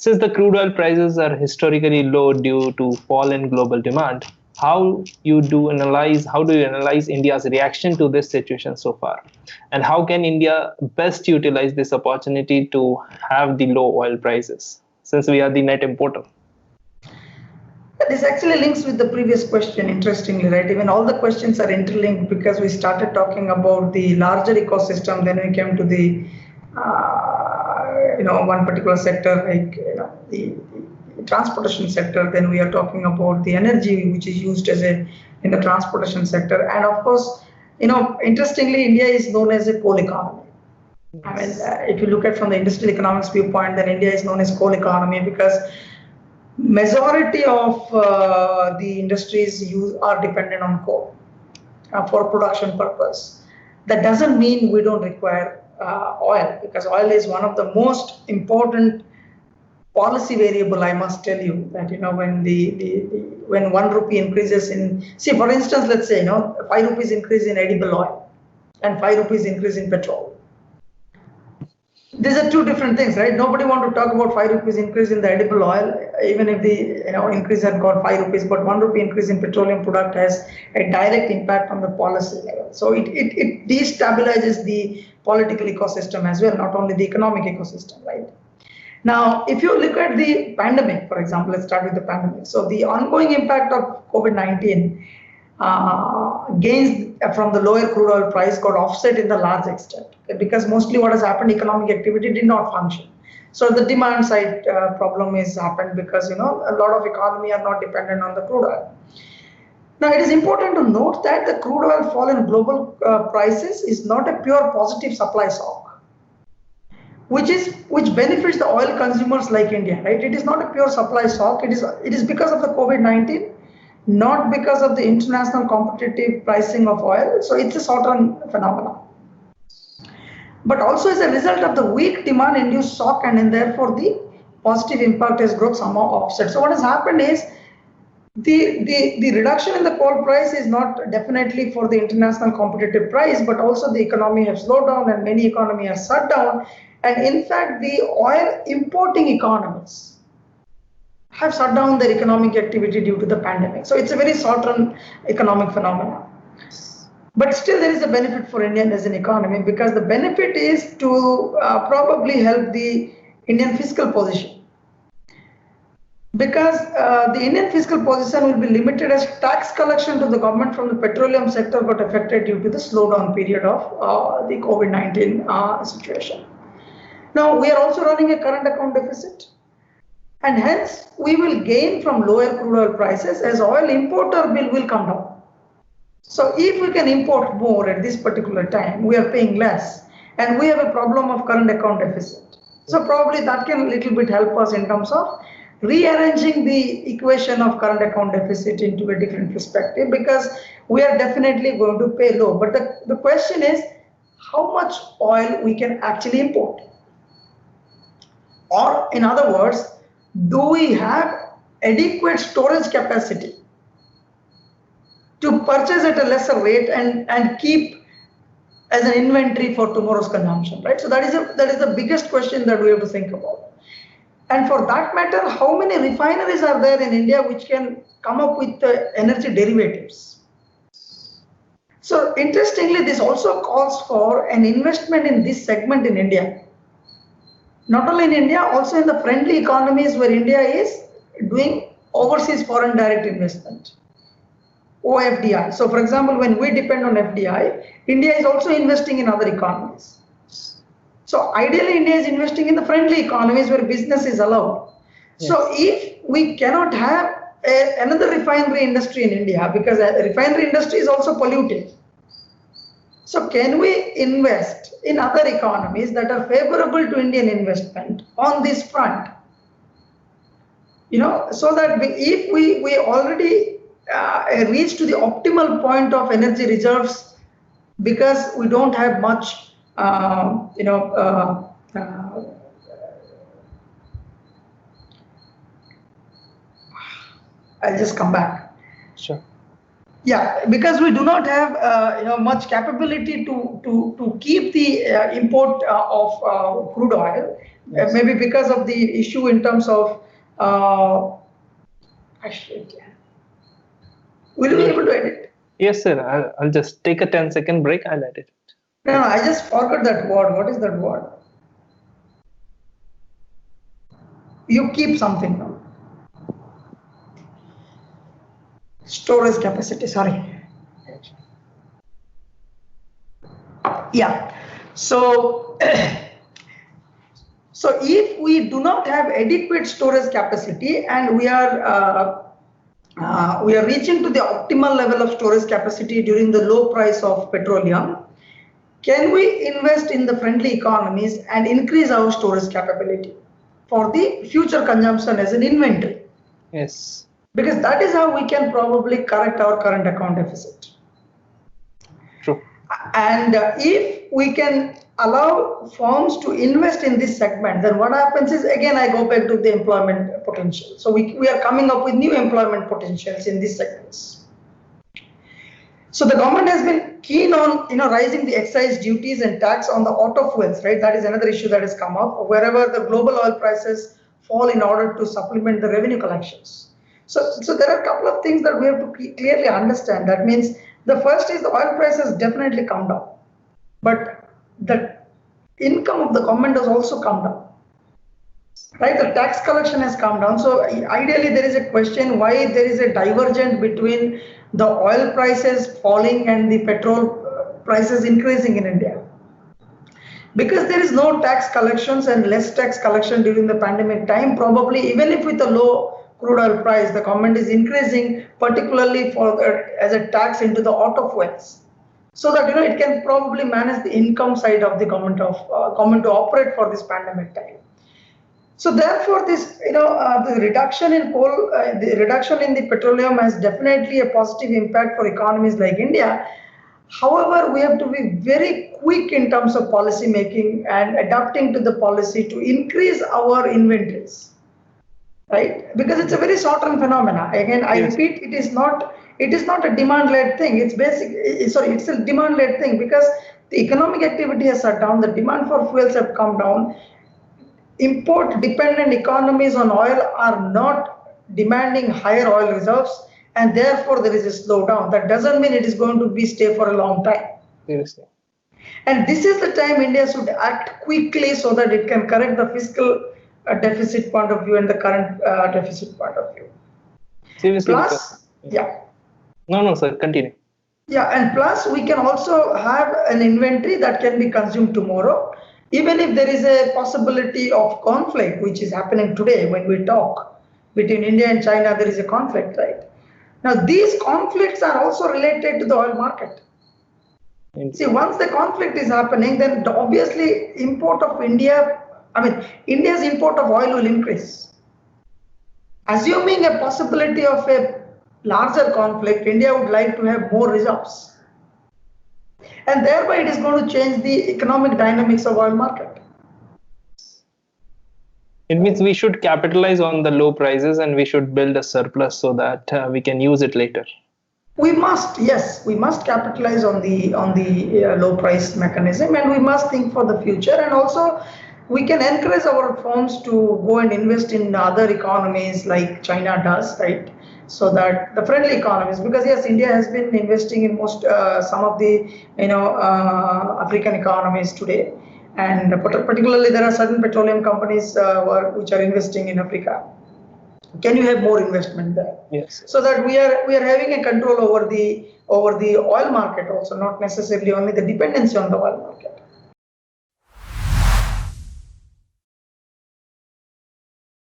Since the crude oil prices are historically low due to fall in global demand, how do you analyze India's reaction to this situation so far? And how can India best utilize this opportunity to have the low oil prices since we are the net importer? This actually links with the previous question, interestingly, right? Even all the questions are interlinked because we started talking about the larger ecosystem, then we came to the, one particular sector, like, the transportation sector, then we are talking about the energy which is used in the transportation sector. And of course, interestingly, India is known as a coal economy. I mean, if you look at from the industrial economics viewpoint, then India is known as coal economy because majority of the industries are dependent on coal for production purpose. That doesn't mean we don't require oil, because oil is one of the most important policy variable. I must tell you that when 1 rupee increases in, see, for instance, let's say 5 rupees increase in edible oil and 5 rupees increase in petrol. These are two different things, right? Nobody want to talk about 5 rupees increase in the edible oil, even if the increase had got 5 rupees, but 1 rupee increase in petroleum product has a direct impact on the policy level. So it destabilizes the political ecosystem as well, not only the economic ecosystem, right? Now, if you look at the pandemic, for example, let's start with the pandemic. So the ongoing impact of COVID-19 gains from the lower crude oil price got offset in the large extent, because mostly what has happened, economic activity did not function. So the demand side problem is happened because a lot of economy are not dependent on the crude oil. Now it is important to note that the crude oil fall in global prices is not a pure positive supply shock, which benefits the oil consumers like India, right? It is not a pure supply shock. It is because of the COVID-19. Not because of the international competitive pricing of oil. So it's a short-term phenomenon. But also as a result of the weak demand-induced shock, and therefore the positive impact has got somehow offset. So what has happened is the reduction in the coal price is not definitely for the international competitive price, but also the economy has slowed down and many economies are shut down. And in fact, the oil importing economies have shut down their economic activity due to the pandemic. So it's a very short-term economic phenomenon. But still there is a benefit for India as an economy, because the benefit is to probably help the Indian fiscal position. Because the Indian fiscal position will be limited as tax collection to the government from the petroleum sector got affected due to the slowdown period of the COVID-19 situation. Now we are also running a current account deficit. And hence, we will gain from lower crude oil prices as oil importer bill will come down. So if we can import more at this particular time, we are paying less, and we have a problem of current account deficit. So probably that can a little bit help us in terms of rearranging the equation of current account deficit into a different perspective, because we are definitely going to pay low. But the question is, how much oil we can actually import? Or in other words, do we have adequate storage capacity to purchase at a lesser rate and keep as an inventory for tomorrow's consumption, right? So that is the biggest question that we have to think about. And for that matter, how many refineries are there in India which can come up with energy derivatives? So interestingly, this also calls for an investment in this segment in India. Not only in India, also in the friendly economies where India is doing overseas foreign direct investment, OFDI. So for example, when we depend on FDI, India is also investing in other economies. So ideally, India is investing in the friendly economies where business is allowed. Yes. So if we cannot have another refinery industry in India, because the refinery industry is also polluting. So can we invest in other economies that are favorable to Indian investment on this front? So that if we already reach to the optimal point of energy reserves, because we don't have much, I'll just come back. Sure. Yeah, because we do not have much capability to keep the import of crude oil, Yes. Maybe because of the issue in terms of actually, will you be able to edit? Yes, sir. I'll just take a 10-second break. I'll edit it. No, I just forgot that word. What is that word? You keep something now. Storage capacity, sorry. Yeah. So, so if we do not have adequate storage capacity and we are reaching to the optimal level of storage capacity during the low price of petroleum, can we invest in the friendly economies and increase our storage capability for the future consumption as an inventory? Yes. Because that is how we can probably correct our current account deficit. True. And if we can allow firms to invest in this segment, then what happens is, again, I go back to the employment potential. So we are coming up with new employment potentials in these segments. So the government has been keen on rising the excise duties and tax on the auto fuels, right? That is another issue that has come up wherever the global oil prices fall in order to supplement the revenue collections. So there are a couple of things that we have to clearly understand. That means the first is the oil price has definitely come down, but the income of the government has also come down. Right, the tax collection has come down. So ideally, there is a question why there is a divergence between the oil prices falling and the petrol prices increasing in India. Because there is no tax collections and less tax collection during the pandemic time, probably even if with a low crude oil price, the government is increasing, particularly for as a tax into the auto fuels, so that it can probably manage the income side of the government to operate for this pandemic time. So therefore, this the reduction in coal, the reduction in the petroleum has definitely a positive impact for economies like India. However, we have to be very quick in terms of policy making and adapting to the policy to increase our inventories, right? Because it's a very short-term phenomena. Again, I repeat, it is not a demand-led thing. It's a demand-led thing because the economic activity has shut down. The demand for fuels have come down. Import-dependent economies on oil are not demanding higher oil reserves, and therefore there is a slowdown. That doesn't mean it is going to stay for a long time. Seriously. And this is the time India should act quickly so that it can correct the fiscal deficit point of view and the current deficit point of view. Seriously. Plus, No, sir. Continue. Yeah, and plus we can also have an inventory that can be consumed tomorrow. Even if there is a possibility of conflict, which is happening today when we talk between India and China, there is a conflict, right? Now, these conflicts are also related to the oil market. See, once the conflict is happening, then obviously India's import of oil will increase. Assuming a possibility of a larger conflict, India would like to have more reserves. And thereby it is going to change the economic dynamics of oil market. It means we should capitalize on the low prices and we should build a surplus so that we can use it later. We must capitalize on the low price mechanism, and we must think for the future. And also, we can encourage our firms to go and invest in other economies like China does, right? So that the friendly economies, because yes, India has been investing in some of the African economies today, and particularly there are certain petroleum companies which are investing in Africa. Can you have more investment there? Yes. So that we are having a control over the oil market also, not necessarily only the dependency on the oil market.